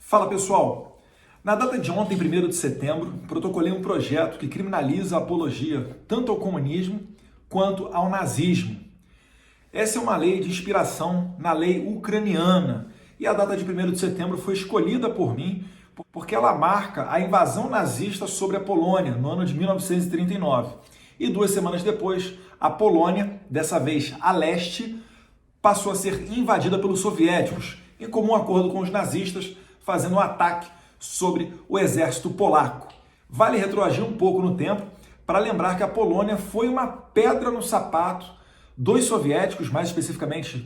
Fala pessoal, na data de ontem, 1º de setembro, protocolei um projeto que criminaliza a apologia tanto ao comunismo quanto ao nazismo. Essa é uma lei de inspiração na lei ucraniana e a data de 1º de setembro foi escolhida por mim porque ela marca a invasão nazista sobre a Polônia no ano de 1939. E 2 semanas depois, a Polônia, dessa vez a leste, passou a ser invadida pelos soviéticos, em comum acordo com os nazistas, fazendo um ataque sobre o exército polaco. Vale retroagir um pouco no tempo para lembrar que a Polônia foi uma pedra no sapato dos soviéticos, mais especificamente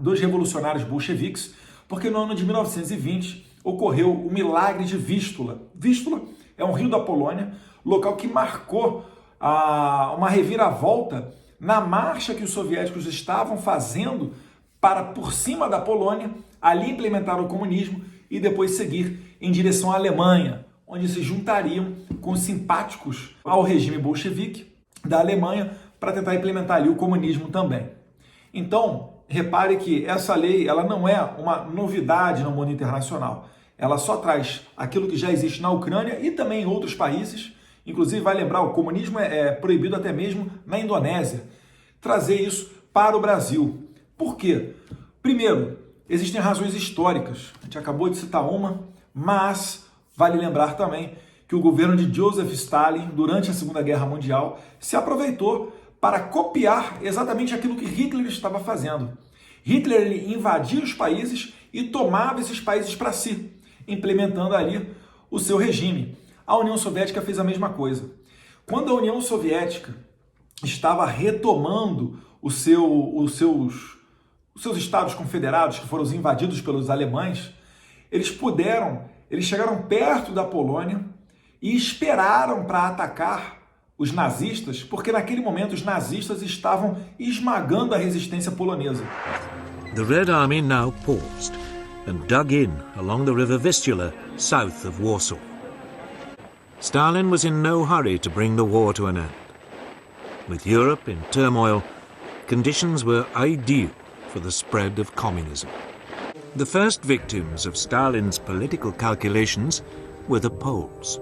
dos revolucionários bolcheviques, porque no ano de 1920 ocorreu o milagre de Vístula. Vístula é um rio da Polônia, local que marcou uma reviravolta na marcha que os soviéticos estavam fazendo para, por cima da Polônia, ali implementar o comunismo e depois seguir em direção à Alemanha, onde se juntariam com os simpáticos ao regime bolchevique da Alemanha para tentar implementar ali o comunismo também. Então, repare que essa lei ela não é uma novidade no mundo internacional. Ela só traz aquilo que já existe na Ucrânia e também em outros países. Inclusive, vai lembrar, o comunismo é proibido até mesmo na Indonésia. Trazer isso para o Brasil. Por quê? Primeiro, existem razões históricas. A gente acabou de citar uma, mas vale lembrar também que o governo de Joseph Stalin, durante a Segunda Guerra Mundial, se aproveitou para copiar exatamente aquilo que Hitler estava fazendo. Hitler ele invadia os países e tomava esses países para si, implementando ali o seu regime. A União Soviética fez a mesma coisa. Quando a União Soviética estava retomando os seus estados confederados, que foram invadidos pelos alemães, eles chegaram perto da Polônia e esperaram para atacar os nazistas, porque naquele momento os nazistas estavam esmagando a resistência polonesa. The Red Army now paused and dug in along the river Vistula, south of Warsaw. Stalin was in no hurry to bring the war to an end. With Europe in turmoil, conditions were ideal for the spread of communism. The first victims of Stalin's political calculations were the Poles.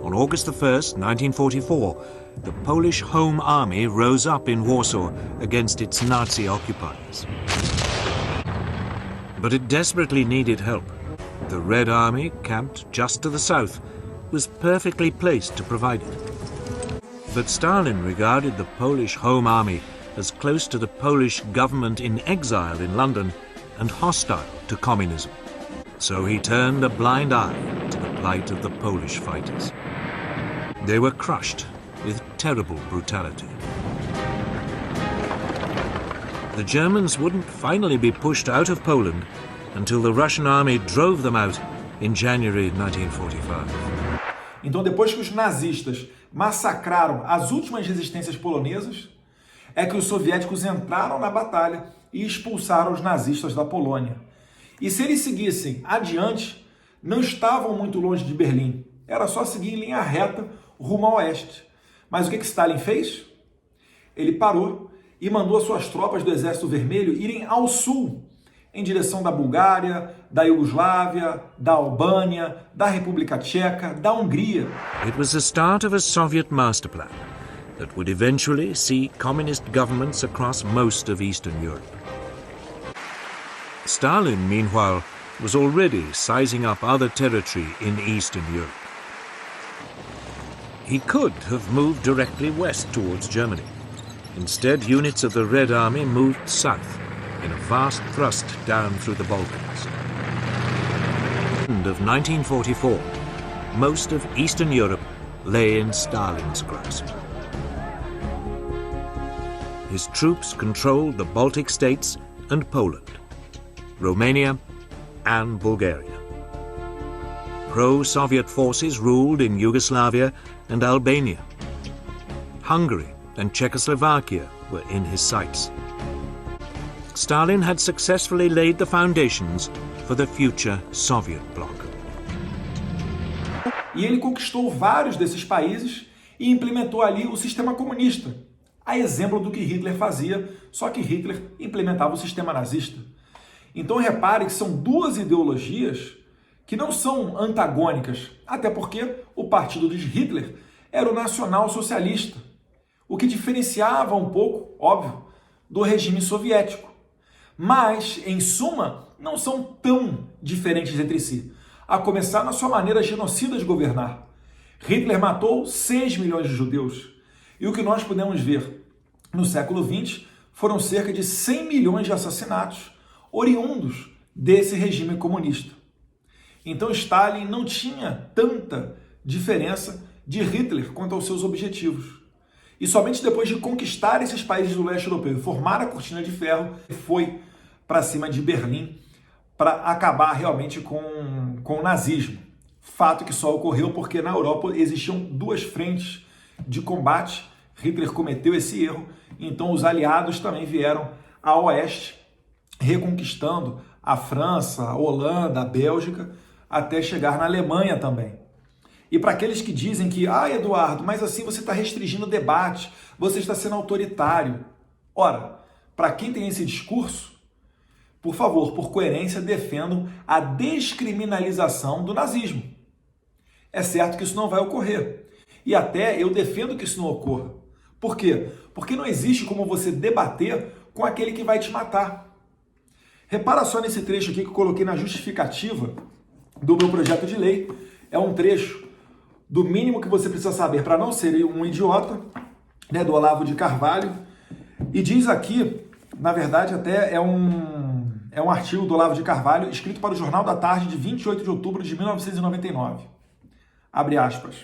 On August 1st, 1944, the Polish Home Army rose up in Warsaw against its Nazi occupiers. But it desperately needed help. The Red Army, camped just to the south, was perfectly placed to provide it. But Stalin regarded the Polish Home Army as close to the Polish government in exile in London and hostile to communism. So he turned a blind eye to the plight of the Polish fighters. They were crushed with terrible brutality. The Germans wouldn't finally be pushed out of Poland until the Russian army drove them out in January 1945. Então, depois que os nazistas massacraram as últimas resistências polonesas, é que os soviéticos entraram na batalha e expulsaram os nazistas da Polônia. E se eles seguissem adiante, não estavam muito longe de Berlim. Era só seguir em linha reta rumo ao oeste. Mas o que Stalin fez? Ele parou e mandou as suas tropas do Exército Vermelho irem ao sul, em direção da Bulgária, da Iugoslávia, da Albânia, da República Tcheca, da Hungria. It was the start of a Soviet master plan that would eventually see communist governments across most of Eastern Europe. Stalin, meanwhile, was already sizing up other territory in Eastern Europe. He could have moved directly west towards Germany. Instead, units of the Red Army moved south in a vast thrust down through the Balkans. End of 1944, most of Eastern Europe lay in Stalin's grasp. His troops controlled the Baltic states and Poland, Romania and Bulgaria. Pro-Soviet forces ruled in Yugoslavia and Albania. Hungary and Czechoslovakia were in his sights. Stalin had successfully laid the foundations for the future Soviet bloc. E ele conquistou vários desses países e implementou ali o sistema comunista, a exemplo do que Hitler fazia, só que Hitler implementava o sistema nazista. Então repare que são duas ideologias que não são antagônicas, até porque o partido de Hitler era o nacional-socialista, o que diferenciava um pouco, óbvio, do regime soviético. Mas, em suma, não são tão diferentes entre si, a começar na sua maneira genocida de governar. Hitler matou 6 milhões de judeus, e o que nós podemos ver no século XX foram cerca de 100 milhões de assassinatos oriundos desse regime comunista. Então Stalin não tinha tanta diferença de Hitler quanto aos seus objetivos. E somente depois de conquistar esses países do leste europeu e formar a Cortina de Ferro, foi para cima de Berlim para acabar realmente com o nazismo. Fato que só ocorreu porque na Europa existiam duas frentes de combate. Hitler cometeu esse erro, então os aliados também vieram a oeste, reconquistando a França, a Holanda, a Bélgica, até chegar na Alemanha também. E para aqueles que dizem que, Eduardo, mas assim você está restringindo o debate, você está sendo autoritário. Ora, para quem tem esse discurso, por favor, por coerência, defendam a descriminalização do nazismo. É certo que isso não vai ocorrer. E até eu defendo que isso não ocorra. Por quê? Porque não existe como você debater com aquele que vai te matar. Repara só nesse trecho aqui que eu coloquei na justificativa do meu projeto de lei. É um trecho do mínimo que você precisa saber para não ser um idiota, né, do Olavo de Carvalho. E diz aqui, na verdade até é um artigo do Olavo de Carvalho escrito para o Jornal da Tarde de 28 de outubro de 1999. Abre aspas.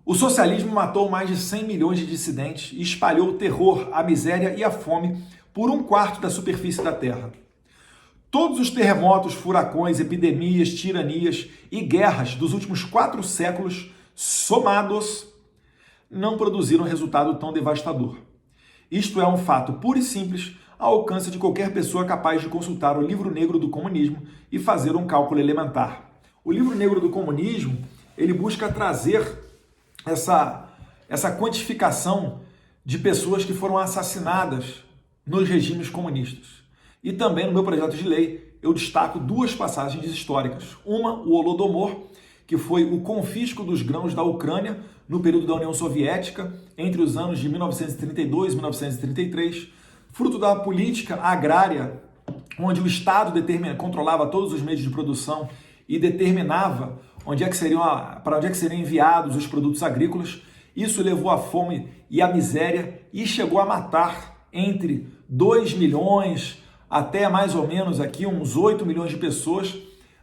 O socialismo matou mais de 100 milhões de dissidentes e espalhou o terror, a miséria e a fome por 1/4 da superfície da Terra. Todos os terremotos, furacões, epidemias, tiranias e guerras dos últimos 4 séculos, somados, não produziram resultado tão devastador. Isto é um fato puro e simples, ao alcance de qualquer pessoa capaz de consultar o Livro Negro do Comunismo e fazer um cálculo elementar. O Livro Negro do Comunismo, ele busca trazer essa quantificação de pessoas que foram assassinadas nos regimes comunistas. E também no meu projeto de lei eu destaco 2 passagens históricas. Uma, o Holodomor, que foi o confisco dos grãos da Ucrânia no período da União Soviética, entre os anos de 1932 e 1933, fruto da política agrária, onde o Estado controlava todos os meios de produção e determinava para onde é que seriam enviados os produtos agrícolas. Isso levou à fome e à miséria e chegou a matar entre 2 milhões até mais ou menos aqui uns 8 milhões de pessoas.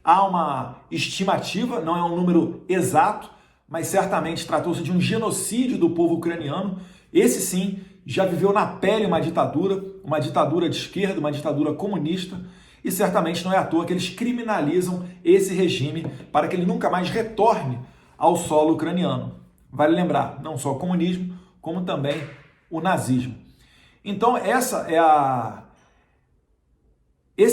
Há uma estimativa, não é um número exato, mas certamente tratou-se de um genocídio do povo ucraniano. Esse sim já viveu na pele uma ditadura de esquerda, uma ditadura comunista, e certamente não é à toa que eles criminalizam esse regime para que ele nunca mais retorne ao solo ucraniano. Vale lembrar, não só o comunismo, como também o nazismo. Então esse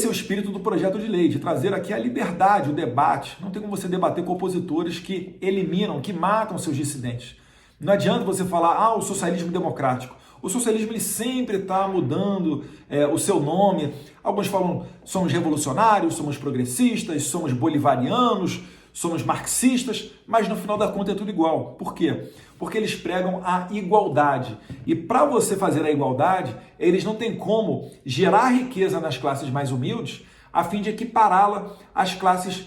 é o espírito do projeto de lei, de trazer aqui a liberdade, o debate. Não tem como você debater com opositores que eliminam, que matam seus dissidentes. Não adianta você falar, o socialismo democrático. O socialismo ele sempre está mudando o seu nome. Alguns falam, somos revolucionários, somos progressistas, somos bolivarianos, somos marxistas, mas no final da conta é tudo igual. Por quê? Porque eles pregam a igualdade. E para você fazer a igualdade, eles não têm como gerar riqueza nas classes mais humildes a fim de equipará-la às classes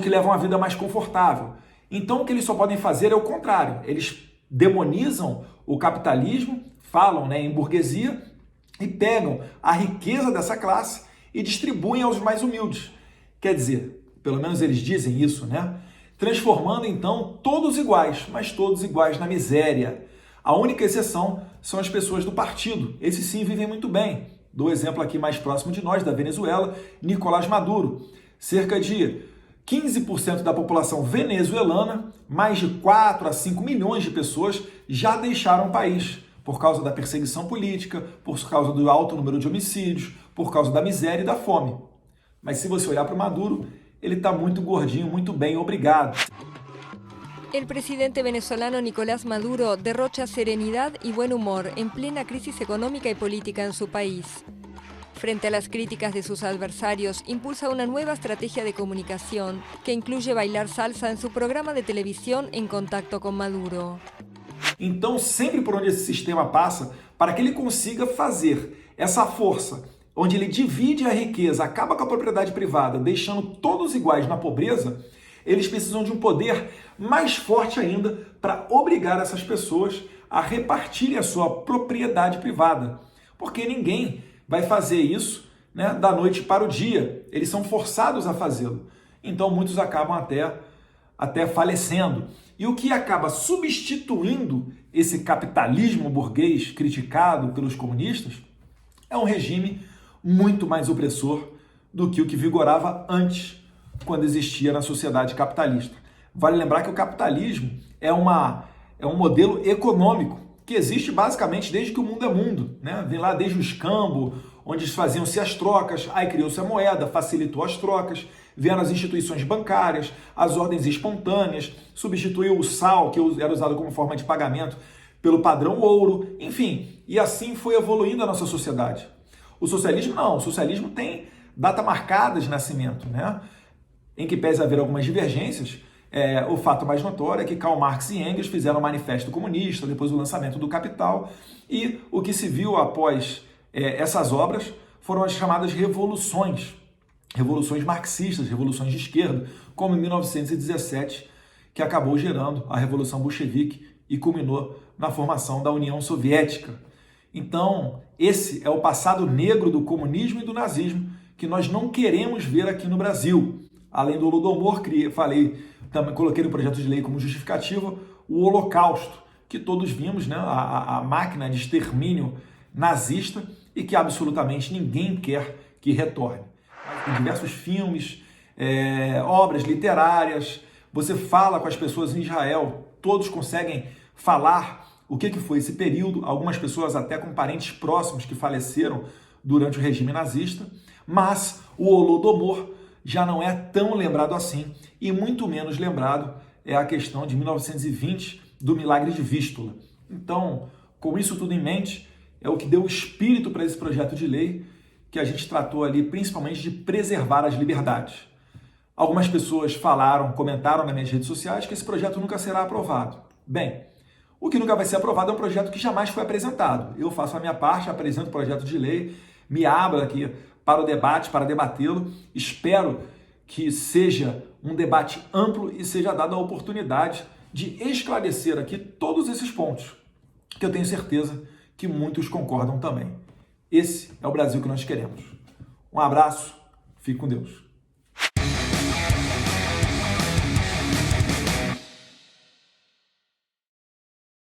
que levam a vida mais confortável. Então o que eles só podem fazer é o contrário. Eles demonizam o capitalismo, falam em burguesia e pegam a riqueza dessa classe e distribuem aos mais humildes. Quer dizer, pelo menos eles dizem isso, transformando então todos iguais, mas todos iguais na miséria. A única exceção são as pessoas do partido. Esses sim vivem muito bem. Dou exemplo aqui mais próximo de nós, da Venezuela, Nicolás Maduro. Cerca de 15% da população venezuelana, mais de 4 a 5 milhões de pessoas já deixaram o país por causa da perseguição política, por causa do alto número de homicídios, por causa da miséria e da fome. Mas se você olhar para o Maduro, ele está muito gordinho, muito bem, obrigado. El presidente venezolano Nicolás Maduro derrocha serenidad y buen humor en plena crisis económica y política en su país. Frente a las críticas de sus adversarios, impulsa una nueva estrategia de comunicación que incluye bailar salsa en su programa de televisión En Contacto con Maduro. Então, sempre por onde esse sistema passa, para que ele consiga fazer essa força, onde ele divide a riqueza, acaba com a propriedade privada, deixando todos iguais na pobreza, eles precisam de um poder mais forte ainda para obrigar essas pessoas a repartirem a sua propriedade privada. Porque ninguém vai fazer isso, né, da noite para o dia. Eles são forçados a fazê-lo. Então muitos acabam até falecendo. E o que acaba substituindo esse capitalismo burguês criticado pelos comunistas é um regime muito mais opressor do que o que vigorava antes, quando existia na sociedade capitalista. Vale lembrar que o capitalismo é um modelo econômico que existe basicamente desde que o mundo é mundo, né? Vem lá desde o escambo, onde faziam-se as trocas, aí criou-se a moeda, facilitou as trocas, vieram as instituições bancárias, as ordens espontâneas, substituiu o sal, que era usado como forma de pagamento, pelo padrão ouro, enfim, e assim foi evoluindo a nossa sociedade. O socialismo não, o socialismo tem data marcada de nascimento, né? Em que pese haver algumas divergências, o fato mais notório é que Karl Marx e Engels fizeram o Manifesto Comunista, depois o lançamento do Capital, e o que se viu após essas obras foram as chamadas revoluções marxistas, revoluções de esquerda, como em 1917, que acabou gerando a Revolução Bolchevique e culminou na formação da União Soviética. Então, esse é o passado negro do comunismo e do nazismo que nós não queremos ver aqui no Brasil. Além do Holodomor, também coloquei no projeto de lei como justificativa o Holocausto, que todos vimos, né, a máquina de extermínio nazista e que absolutamente ninguém quer que retorne. Tem diversos filmes, obras literárias, você fala com as pessoas em Israel, todos conseguem falar o que foi esse período, algumas pessoas até com parentes próximos que faleceram durante o regime nazista, mas o Holodomor já não é tão lembrado assim, e muito menos lembrado é a questão de 1920 do Milagre de Vístula. Então, com isso tudo em mente, é o que deu espírito para esse projeto de lei, que a gente tratou ali principalmente de preservar as liberdades. Algumas pessoas comentaram nas minhas redes sociais que esse projeto nunca será aprovado. Bem, o que nunca vai ser aprovado é um projeto que jamais foi apresentado. Eu faço a minha parte, apresento o projeto de lei, me abro aqui para o debate, para debatê-lo. Espero que seja um debate amplo e seja dada a oportunidade de esclarecer aqui todos esses pontos, que eu tenho certeza que muitos concordam também. Esse é o Brasil que nós queremos. Um abraço, fique com Deus.